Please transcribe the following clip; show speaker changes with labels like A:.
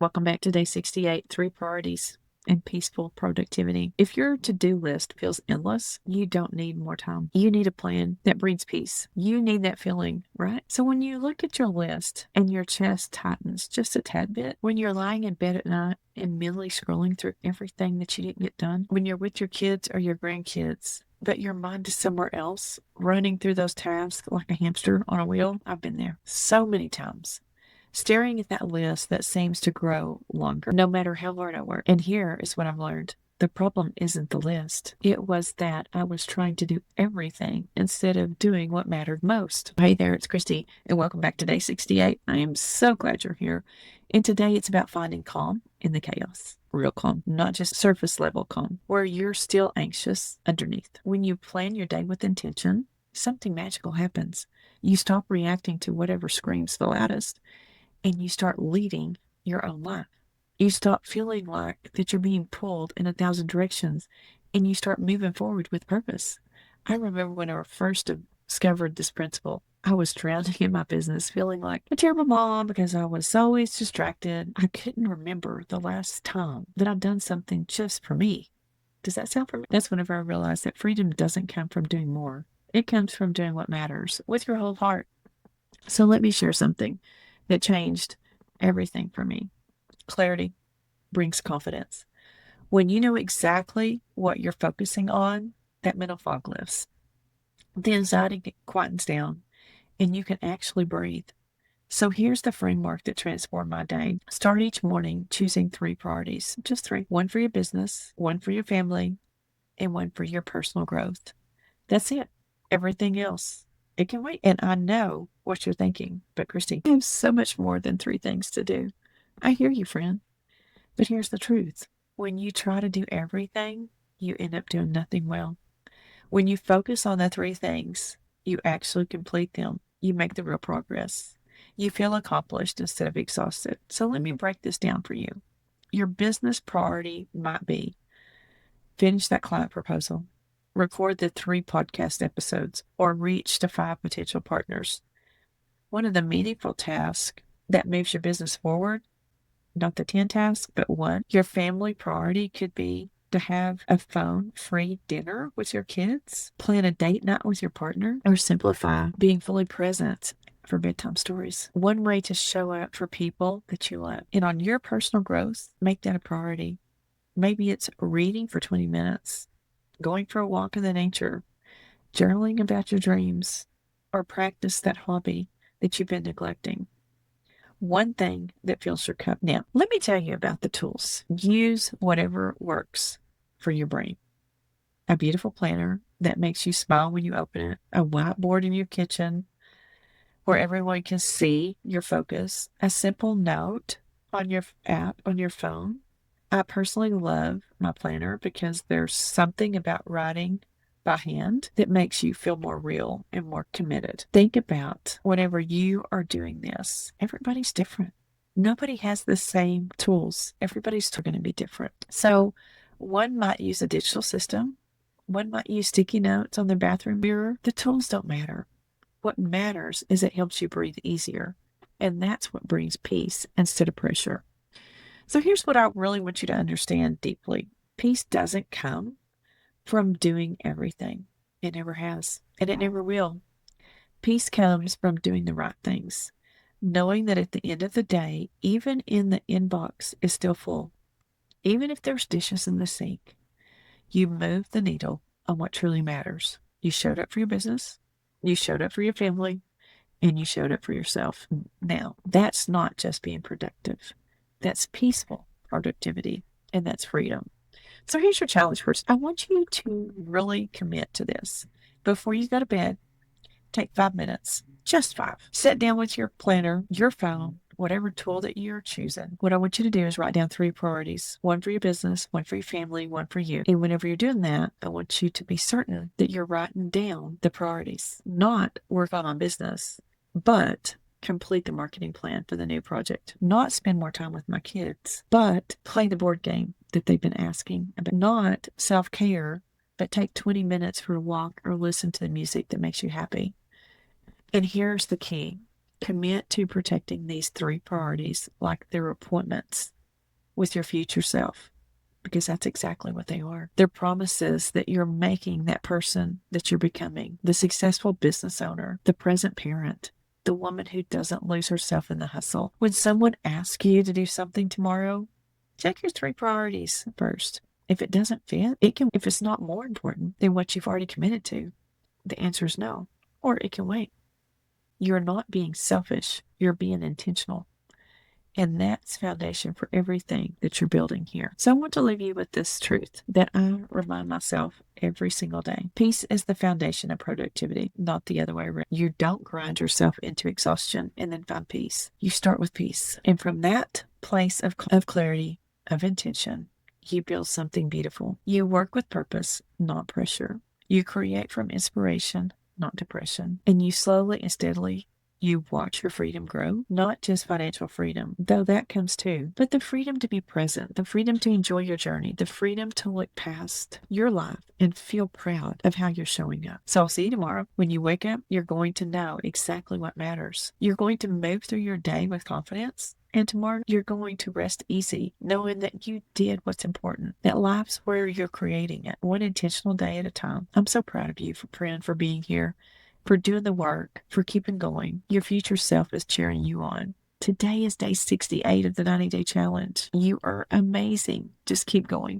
A: Welcome back to day 68, 3 priorities and peaceful productivity. If your to-do list feels endless, you don't need more time. You need a plan that breeds peace. You need that feeling, right? So when you look at your list and your chest tightens just a tad bit, when you're lying in bed at night and mentally scrolling through everything that you didn't get done, when you're with your kids or your grandkids, but your mind is somewhere else, running through those tasks like a hamster on a wheel, I've been there so many times. Staring at that list that seems to grow longer, no matter how hard I work. And here is what I've learned. The problem isn't the list. It was that I was trying to do everything instead of doing what mattered most. Hey there, it's Christy, and welcome back to day 68. I am so glad you're here. And today it's about finding calm in the chaos. Real calm, not just surface level calm, where you're still anxious underneath. When you plan your day with intention, something magical happens. You stop reacting to whatever screams the loudest, and you start leading your own life. You stop feeling like that you're being pulled in 1,000 directions, and you start moving forward with purpose. I remember when I first discovered this principle, I was drowning in my business, feeling like a terrible mom because I was always distracted. I couldn't remember the last time that I'd done something just for me. Does that sound familiar? That's whenever I realized that freedom doesn't come from doing more. It comes from doing what matters with your whole heart. So let me share something that changed everything for me. Clarity brings confidence. When you know exactly what you're focusing on, that mental fog lifts. The anxiety quietens down and you can actually breathe. So here's the framework that transformed my day. Start each morning choosing 3 priorities, just 3. One for your business, one for your family, and one for your personal growth. That's it. Everything else, it can wait. And I know what you're thinking, but Christy, I have so much more than 3 things to do. I hear you, friend. But here's the truth. When you try to do everything, you end up doing nothing well. When you focus on the 3 things, you actually complete them. You make the real progress. You feel accomplished instead of exhausted. So let me break this down for you. Your business priority might be finish that client proposal, record the 3 podcast episodes, or reach to 5 potential partners. One of the meaningful tasks that moves your business forward, not the 10 tasks, but one. Your family priority could be to have a phone-free dinner with your kids, plan a date night with your partner, or simplify being fully present for bedtime stories. One way to show up for people that you love. And on your personal growth, make that a priority. Maybe it's reading for 20 minutes, going for a walk in the nature, journaling about your dreams, or practice that hobby that you've been neglecting. One thing that fills your cup. Now, let me tell you about the tools. Use whatever works for your brain. A beautiful planner that makes you smile when you open it, a whiteboard in your kitchen where everyone can see your focus, a simple note on your app on your phone. I personally love my planner because there's something about writing by hand that makes you feel more real and more committed. Think about whenever you are doing this, everybody's different. Nobody has the same tools. Everybody's still going to be different. So one might use a digital system. One might use sticky notes on their bathroom mirror. The tools don't matter. What matters is it helps you breathe easier. And that's what brings peace instead of pressure. So here's what I really want you to understand deeply. Peace doesn't come from doing everything. It never has, and it never will. Peace comes from doing the right things, knowing that at the end of the day, even in the inbox is still full, even if there's dishes in the sink, you move the needle on what truly matters. You showed up for your business, you showed up for your family, and you showed up for yourself. Now, that's not just being productive. That's peaceful productivity, and that's freedom. So here's your challenge first. I want you to really commit to this. Before you go to bed, take 5 minutes, just 5. Sit down with your planner, your phone, whatever tool that you're choosing. What I want you to do is write down 3 priorities, one for your business, one for your family, one for you. And whenever you're doing that, I want you to be certain that you're writing down the priorities, not work on my business, but complete the marketing plan for the new project, not spend more time with my kids, but play the board game that they've been asking about, not self-care, but take 20 minutes for a walk or listen to the music that makes you happy. And here's the key. Commit to protecting these 3 priorities like they're appointments with your future self, because that's exactly what they are. They're promises that you're making that person that you're becoming, the successful business owner, the present parent, the woman who doesn't lose herself in the hustle. When someone asks you to do something tomorrow, check your 3 priorities first. If it doesn't fit, if it's not more important than what you've already committed to, the answer is no, or it can wait. You're not being selfish, you're being intentional. And that's foundation for everything that you're building here. So I want to leave you with this truth that I remind myself every single day. Peace is the foundation of productivity, not the other way around. You don't grind yourself into exhaustion and then find peace. You start with peace. And from that place of clarity, of intention, you build something beautiful. You work with purpose, not pressure. You create from inspiration, not depression. And you slowly and steadily you watch your freedom grow, not just financial freedom, though that comes too, but the freedom to be present, the freedom to enjoy your journey, the freedom to look past your life and feel proud of how you're showing up. So I'll see you tomorrow. When you wake up, you're going to know exactly what matters. You're going to move through your day with confidence. And tomorrow, you're going to rest easy, knowing that you did what's important, that life's where you're creating it, one intentional day at a time. I'm so proud of you, friend, for being here, for doing the work, for keeping going. Your future self is cheering you on. Today is day 68 of the 90-day challenge. You are amazing. Just keep going.